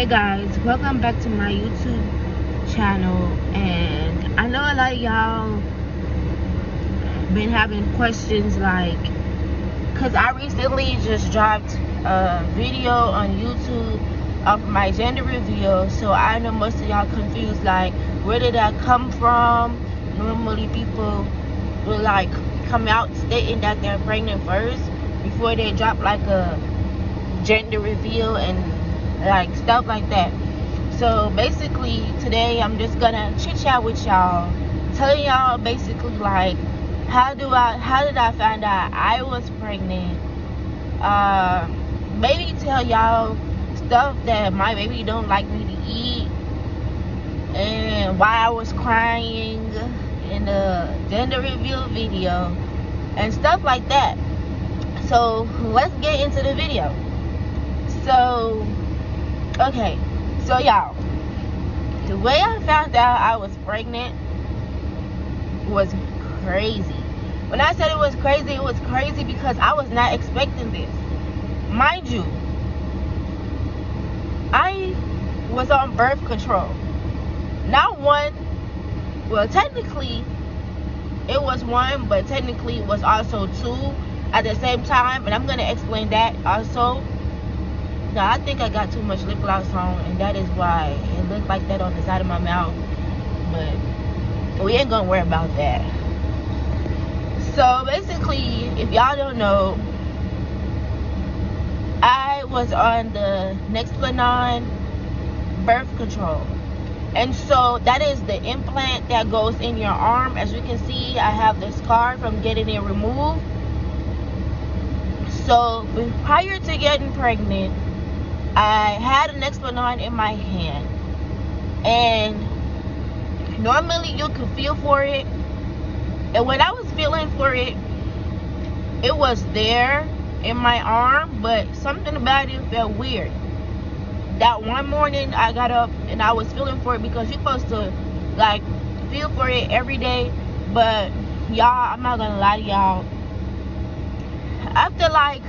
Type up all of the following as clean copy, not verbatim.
Hey guys, welcome back to my YouTube channel. And I know a lot of y'all been having questions like, because I recently just dropped a video on YouTube of my gender reveal. So I know most of y'all confused, like, where did that come from? Normally people will like come out stating that they're pregnant first before they drop like a gender reveal and like stuff like that. So basically today I'm just gonna chit chat with y'all, telling y'all basically like how did I find out I was pregnant, maybe tell y'all stuff that my baby don't like me to eat, and why I was crying in the gender reveal video and stuff like that. So let's get into the video. So okay, so y'all, the way I found out I was pregnant was crazy. When I said it was crazy because I was not expecting this. Mind you, I was on birth control. Not one, well technically it was one, but technically it was also two at the same time, and I'm going to explain that also. Now, I think I got too much lip gloss on, and that is why it looked like that on the side of my mouth. But we ain't gonna worry about that. So basically, if y'all don't know, I was on the Nexplanon birth control. And so that is the implant that goes in your arm. As you can see, I have the scar from getting it removed. So prior to getting pregnant, I had an Nexplanon in my hand, and normally you could feel for it, and when I was feeling for it, it was there in my arm, but something about it felt weird. That one morning I got up and I was feeling for it, because you're supposed to like feel for it every day, but y'all, I'm not gonna lie to y'all, after like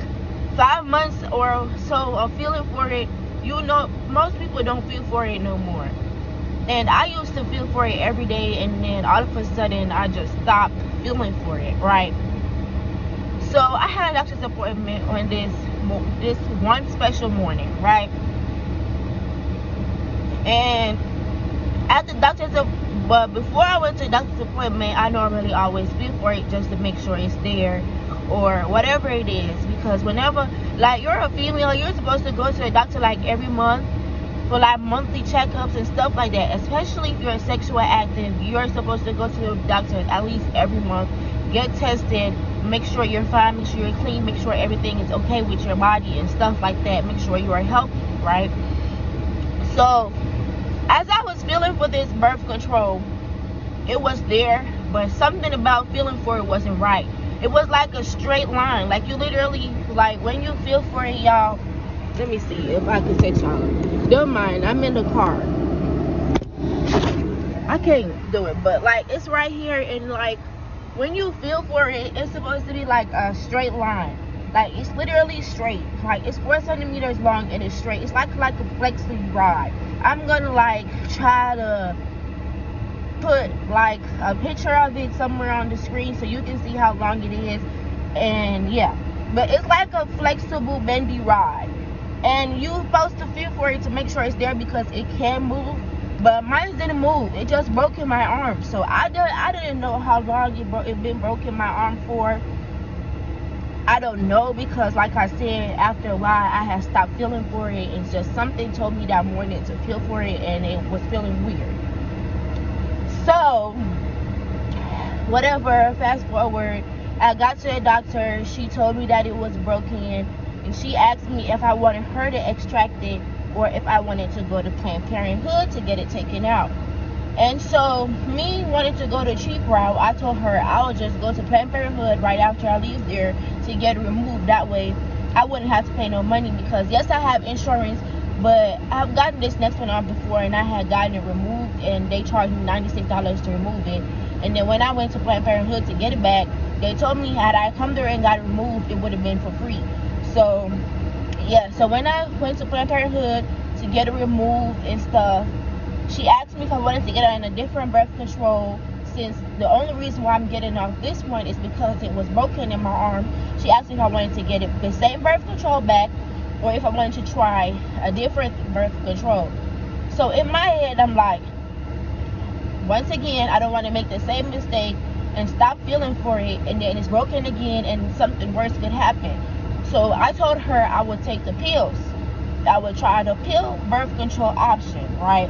5 months or so of feeling for it, you know, most people don't feel for it no more. And I used to feel for it every day, and then all of a sudden I just stopped feeling for it, right? So I had a doctor's appointment on this one special morning, right? And at the but before I went to the doctor's appointment, I normally always feel for it just to make sure it's there or whatever it is, because whenever, like, you're a female, you're supposed to go to a doctor like every month for like monthly checkups and stuff like that. Especially if you're sexual active, you're supposed to go to the doctor at least every month, get tested, make sure you're fine, make sure you're clean, make sure everything is okay with your body and stuff like that, make sure you are healthy, right? So as I was feeling for this birth control, it was there, but something about feeling for it wasn't right. It was like a straight line. Like, you literally, like, when you feel for it, y'all, let me see if I can text y'all. Don't mind, I'm in the car. I can't do it, but like, it's right here, and like, when you feel for it, it's supposed to be like a straight line. Like, it's literally straight. Like, it's 4 centimeters long and it's straight. It's like a flexi rod. I'm gonna like try to put like a picture of it somewhere on the screen so you can see how long it is. And yeah, but it's like a flexible bendy rod, and you're supposed to feel for it to make sure it's there, because it can move, but mine didn't move. It just broke in my arm. So I didn't know how long it been broken my arm for. I don't know, because like I said, after a while I had stopped feeling for it. It's just something told me that morning to feel for it, and it was feeling weird. So whatever, fast forward, I got to a doctor. She told me that it was broken, and she asked me if I wanted her to extract it or if I wanted to go to Planned Parenthood to get it taken out. And so me wanting to go the cheap route, I told her I would just go to Planned Parenthood right after I leave there to get it removed. That way I wouldn't have to pay no money, because yes, I have insurance, but I've gotten this Nexplanon before, and I had gotten it removed, and they charged me $96 to remove it. And then when I went to Planned Parenthood to get it back, they told me had I come there and got it removed, it would have been for free. So yeah, so when I went to Planned Parenthood to get it removed and stuff. She asked me if I wanted to get on a different birth control, since the only reason why I'm getting off this one is because it was broken in my arm. She asked me if I wanted to get the same birth control back, or if I wanted to try a different birth control. So in my head, I'm like, once again, I don't want to make the same mistake and stop feeling for it, and then it's broken again and something worse could happen. So I told her I would take the pills. I would try the pill birth control option, right?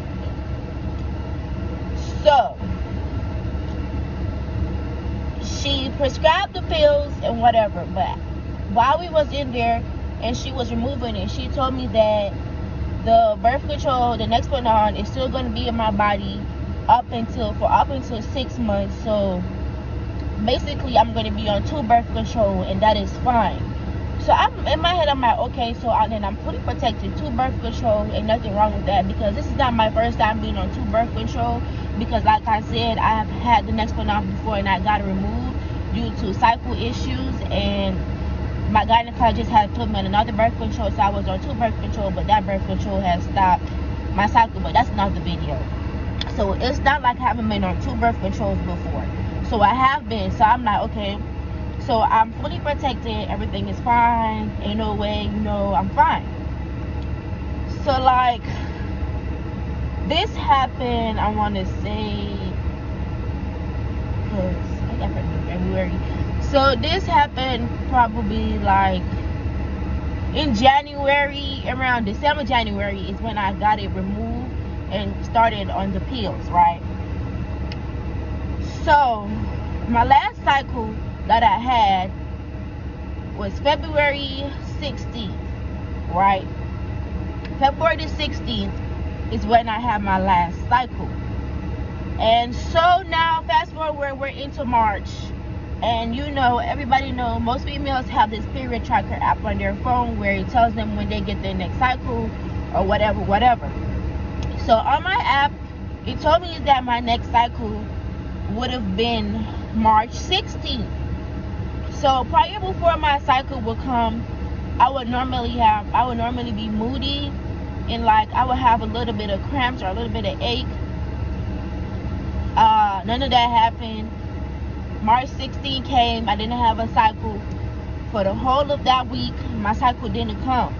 So she prescribed the pills and whatever, but while we was in there and she was removing it, she told me that the birth control, the next one on, is still going to be in my body up until 6 months. So basically I'm going to be on 2 birth control, and that is fine. So I'm in my head, I'm like, okay, so then I'm fully protected. 2 birth control, ain't nothing wrong with that, because this is not my first time being on 2 birth control, because like I said, I have had the next one off before and I got it removed due to cycle issues, and my gynecologist had put me on another birth control, so I was on 2 birth control, but that birth control has stopped my cycle, but that's another video. So it's not like I haven't been on 2 birth controls before. So I have been, so I'm like, okay, so I'm fully protected, everything is fine, ain't no way, I'm fine. So like, this happened, I want to say, because I got pregnant in February. So this happened probably like in January, around December, January is when I got it removed and started on the pills, right? So my last cycle that I had was February 16th, right? February the 16th is when I had my last cycle. And so now fast forward, we're into March, and everybody know most females have this period tracker app on their phone where it tells them when they get their next cycle or whatever. So on my app, it told me that my next cycle would have been March 16th. So prior before my cycle would come, I would normally be moody, and like I would have a little bit of cramps or a little bit of ache. None of that happened. March 16 came, I didn't have a cycle. For the whole of that week, my cycle didn't come.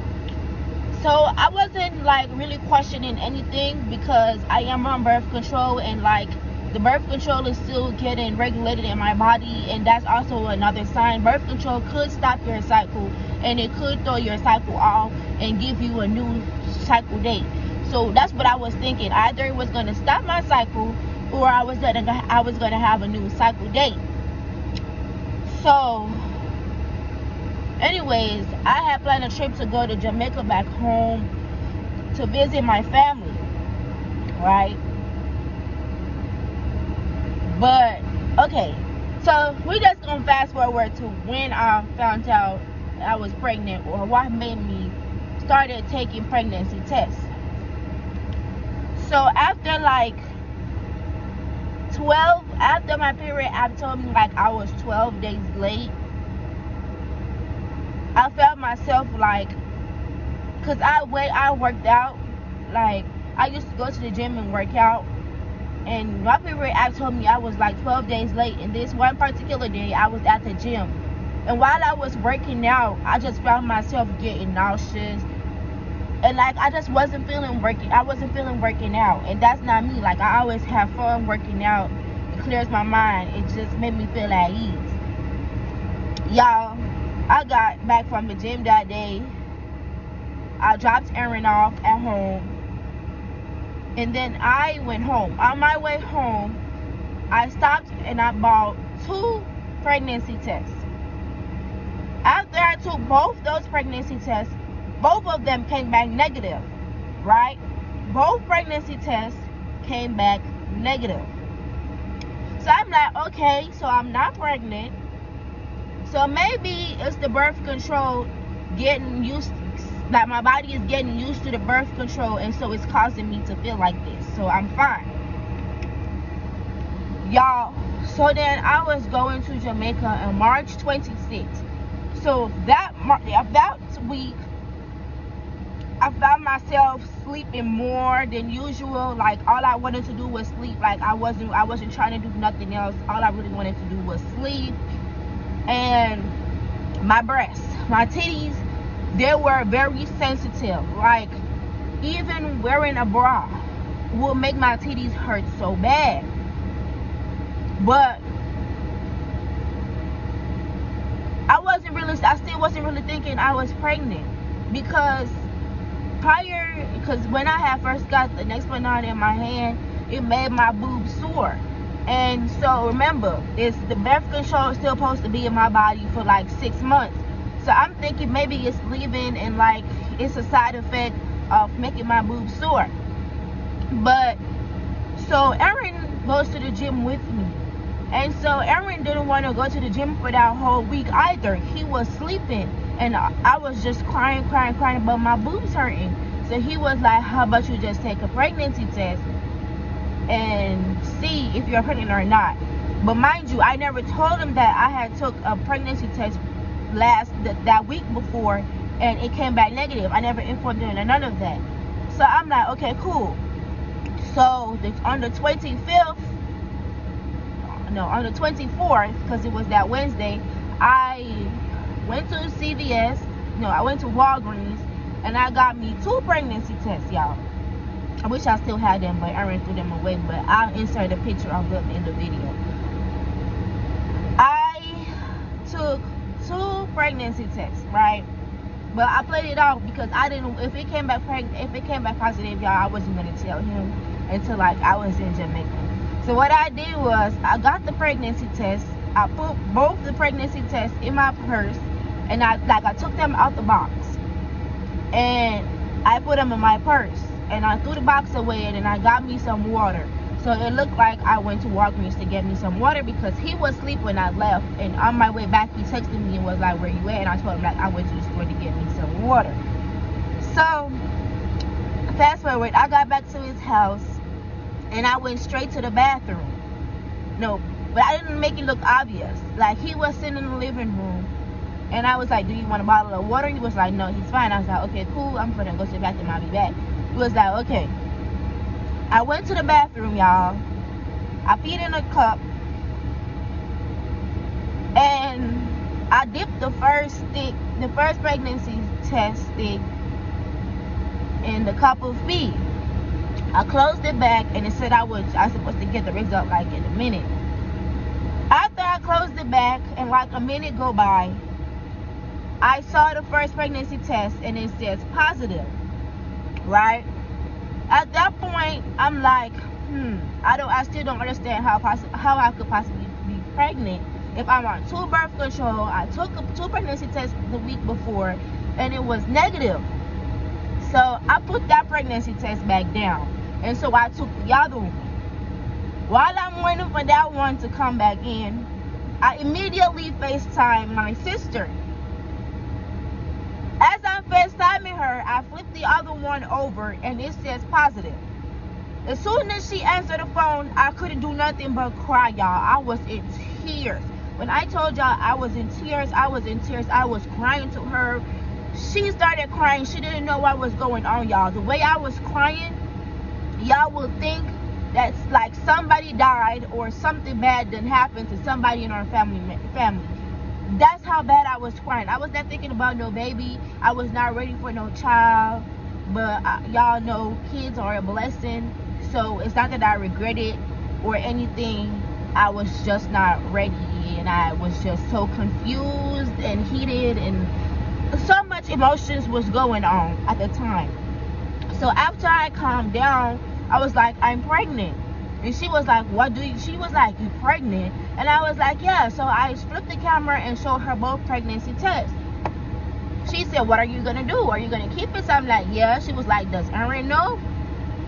So I wasn't like really questioning anything, because I am on birth control, and like the birth control is still getting regulated in my body, and that's also another sign. Birth control could stop your cycle, and it could throw your cycle off and give you a new cycle date. So that's what I was thinking. Either it was going to stop my cycle, or I was going to have a new cycle date. So anyways, I had planned a trip to go to Jamaica back home to visit my family, right? But okay, so we just gonna fast forward to when I found out I was pregnant, or what made me started taking pregnancy tests. So after like 12, after my period app told me like I was 12 days late, I felt myself like, because I worked out, like I used to go to the gym and work out, and my period app told me I was like 12 days late. And this one particular day I was at the gym, and while I was working out, I just found myself getting nauseous, and like I wasn't feeling working out. And that's not me. Like I always have fun working out. It clears my mind. It just made me feel at ease. Y'all, I got back from the gym that day. I dropped Aaron off at home, and then I went home. On my way home, I stopped and I bought 2 pregnancy tests. After I took both those pregnancy tests, both of them came back negative, right? Both pregnancy tests came back negative. So I'm like, okay, so I'm not pregnant. So maybe it's the birth control getting used, like my body is getting used to the birth control, and so it's causing me to feel like this. So I'm fine. Y'all, so then I was going to Jamaica on March 26th. So that week, I found myself sleeping more than usual. Like all I wanted to do was sleep. Like I wasn't trying to do nothing else. All I really wanted to do was sleep. And my breasts, my titties, they were very sensitive. Like even wearing a bra will make my titties hurt so bad. But I still wasn't really thinking I was pregnant, because when I had first got the Nexplanon in my hand, it made my boobs sore. And so remember, the birth control is still supposed to be in my body for like 6 months. So I'm thinking maybe it's leaving and like it's a side effect of making my boobs sore. But so Aaron goes to the gym with me. And so Aaron didn't want to go to the gym for that whole week either. He was sleeping. And I was just crying about my boobs hurting. So he was like, how about you just take a pregnancy test and see if you're pregnant or not. But mind you, I never told him that I had took a pregnancy test that week before and it came back negative. I never informed him of none of that. So I'm like, okay, cool. So on the 24th, because it was that Wednesday, I went to CVS. I went to Walgreens, and I got me 2 pregnancy tests, y'all. I wish I still had them, but Aaron threw them away. But I'll insert a picture of them in the video. I took 2 pregnancy tests, right? But I played it off because I didn't. If it came back positive, y'all, I wasn't gonna tell him until like I was in Jamaica. So what I did was I got the pregnancy test. I put both the pregnancy tests in my purse, and I took them out the box, and I put them in my purse, and I threw the box away, and then I got me some water. So it looked like I went to Walgreens to get me some water, because he was asleep when I left, and on my way back he texted me and was like, where you at? And I told him like I went to the store to get me some water. So fast forward, I got back to his house and I went straight to the bathroom. No, but I didn't make it look obvious. Like he was sitting in the living room and I was like, do you want a bottle of water? He was like, no, he's fine. I was like, okay, cool, I'm gonna go to the bathroom, I'll be back. He was like, okay. I went to the bathroom, y'all. I peed in a cup, and I dipped the first pregnancy test stick in the cup of pee. I closed it back, and it said I was supposed to get the result like in a minute. After I closed it back, and like a minute go by, I saw the first pregnancy test, and it says positive, right? At that point, I'm like, I still don't understand how I could possibly be pregnant if I'm on 2 birth control. I took 2 pregnancy tests the week before, and it was negative. So I put that pregnancy test back down, and so I took the other one. While I'm waiting for that one to come back in, I immediately FaceTime my sister. As I'm FaceTiming her, I flipped the other one over and it says positive. As soon as she answered the phone, I couldn't do nothing but cry, y'all. I was in tears. When I told y'all I was in tears, I was in tears. I was crying to her. She started crying. She didn't know what was going on, y'all. The way I was crying, y'all will think that's like somebody died or something bad done happened to somebody in our family. That's how bad I was crying. I was not thinking about no baby. I was not ready for no child. But y'all know kids are a blessing. So it's not that I regret it or anything. I was just not ready. And I was just so confused and heated. And so much emotions was going on at the time. So after I calmed down, I was like, I'm pregnant. And she was like, she was like, you pregnant? And I was like, yeah. So I flipped the camera and showed her both pregnancy tests. She said, what are you going to do? Are you going to keep it? So I'm like, yeah. She was like, does Aaron know?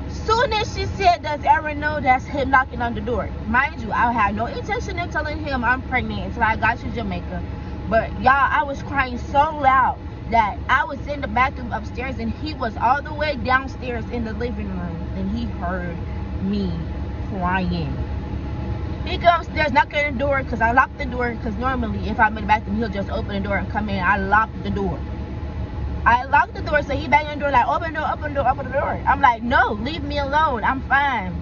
Soon as she said, does Aaron know, that's him knocking on the door. Mind you, I had no intention of telling him I'm pregnant until I got to Jamaica. But y'all, I was crying so loud that I was in the bathroom upstairs and he was all the way downstairs in the living room, and he heard me crying. He goes upstairs, knocking on the door, because I locked the door, because normally if I'm in the bathroom he'll just open the door and come in. I locked the door. I locked the door, so he banged on the door like, open the door, open the door, open the door. I'm like, no, leave me alone. I'm fine.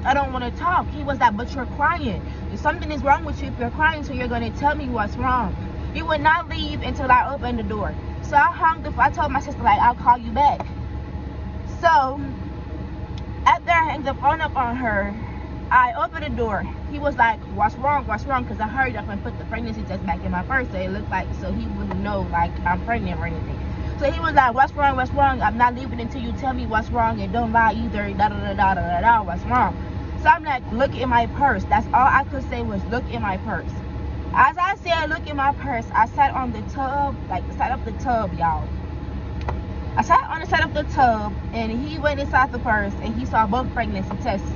I don't want to talk. He was like, but you're crying. Something is wrong with you if you're crying, so you're going to tell me what's wrong. He would not leave until I opened the door. So I hung the phone. I told my sister, like, I'll call you back. So after I hung the phone up on her, I opened the door. He was like, what's wrong? What's wrong? Because I hurried up and put the pregnancy test back in my purse, so it looked like, so he wouldn't know, like, I'm pregnant or anything. So he was like, what's wrong? What's wrong? I'm not leaving until you tell me what's wrong, and don't lie either. Da da da da da da. What's wrong? So I'm like, look in my purse. That's all I could say was, look in my purse. As I said, look in my purse, I sat on the tub, like the side of the tub, y'all. I sat on the side of the tub, and he went inside the purse, and he saw both pregnancy tests.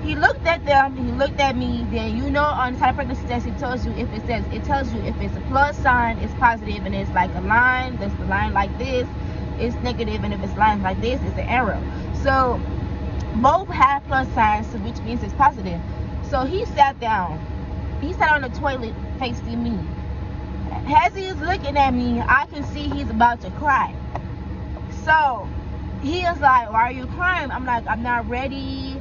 He looked at them, he looked at me, then you know on the side of pregnancy test, it tells you if it says, it tells you if it's a plus sign, it's positive, and it's like a line, that's the line like this, it's negative, and if it's lines like this, it's an arrow. So both have plus signs, which means it's positive. So he sat down. He sat on the toilet facing me. As he is looking at me, I can see he's about to cry. So he is like, why are you crying? I'm like, I'm not ready.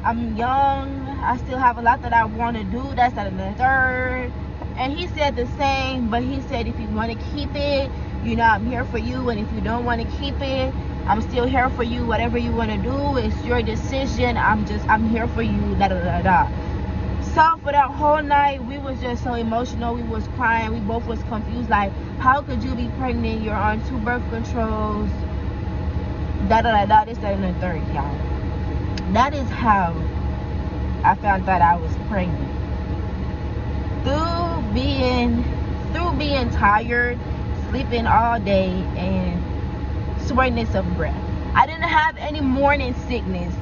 I'm young. I still have a lot that I want to do. That's that and the third. And he said the same, but he said, if you want to keep it, you know, I'm here for you. And if you don't want to keep it, I'm still here for you. Whatever you want to do, it's your decision. I'm here for you. Da da da da. So for that whole night, we was just so emotional. We was crying. We both was confused. Like, how could you be pregnant? You're on 2 birth controls. Da da da da. This, that, and the third, y'all. That is how I found out I was pregnant. Through being tired, sleeping all day, and shortness of breath. I didn't have any morning sickness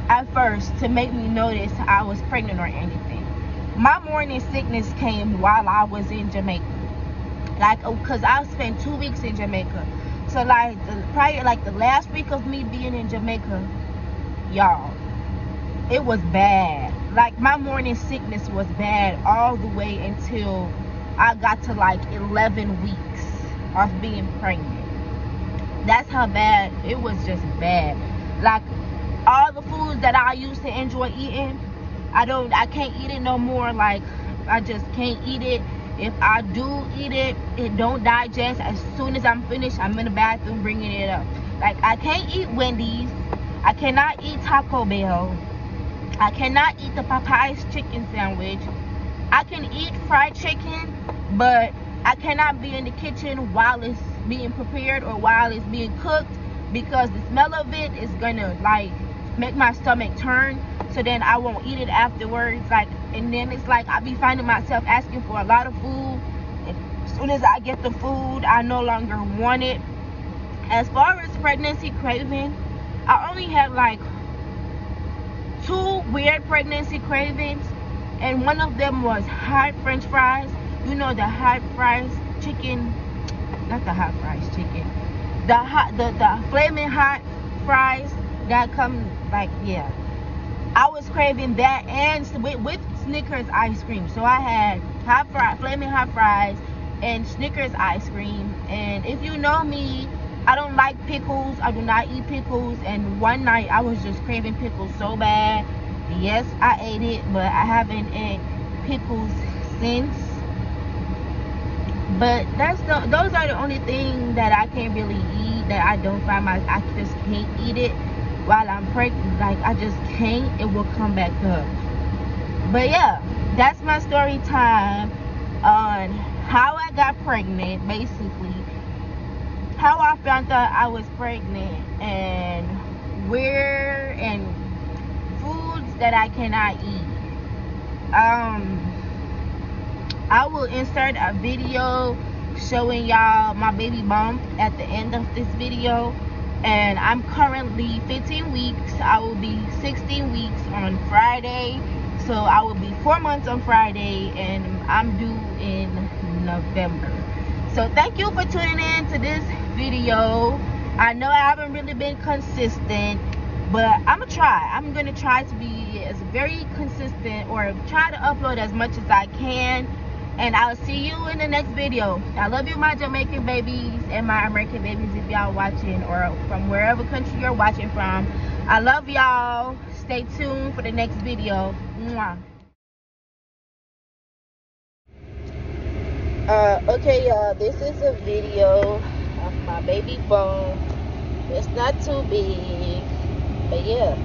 at first to make me notice I was pregnant or anything. My morning sickness came while I was in Jamaica. Like, because I spent 2 weeks in Jamaica. So like the last week of me being in Jamaica, y'all, it was bad. Like, my morning sickness was bad all the way until I got to like 11 weeks of being pregnant. That's how bad it was. Just bad. Like, all the foods that I used to enjoy eating, I can't eat it no more. Like, I just can't eat it. If I do eat it, it don't digest. As soon as I'm finished, I'm in the bathroom bringing it up. Like, I can't eat Wendy's. I cannot eat Taco Bell. I cannot eat the Popeyes chicken sandwich. I can eat fried chicken, but I cannot be in the kitchen while it's being prepared or while it's being cooked, because the smell of it is gonna like make my stomach turn. So then I won't eat it afterwards. Like, and then it's like I be finding myself asking for a lot of food. And as soon as I get the food, I no longer want it. As far as pregnancy craving, I only had like 2 weird pregnancy cravings, and one of them was hot French fries. You know, the hot fries chicken, not the hot fries chicken, the flaming hot fries that come, like, yeah. I was craving that, and with Snickers ice cream. So I had flaming hot fries and Snickers ice cream. And if you know me, I don't like pickles. I do not eat pickles. And one night I was just craving pickles so bad. Yes, I ate it, but I haven't ate pickles since. But those are the only things that I can't really eat, that I don't find I just can't eat it while I'm pregnant. Like, I just can't. It will come back up. But yeah, that's my story time on how I got pregnant, basically. How I found out I was pregnant, and where, and foods that I cannot eat. I will insert a video showing y'all my baby bump at the end of this video. And I'm currently 15 weeks. I will be 16 weeks on Friday. So I will be 4 months on Friday, and I'm due in November. So thank you for tuning in to this video. I know I haven't really been consistent, but I'm gonna try to be as very consistent, or try to upload as much as I can. And I'll see you in the next video. I love you, my Jamaican babies and my American babies, if y'all watching, or from wherever country you're watching from. I love y'all. Stay tuned for the next video. Mwah. Okay, y'all, this is a video of my baby bone. It's not too big, but yeah.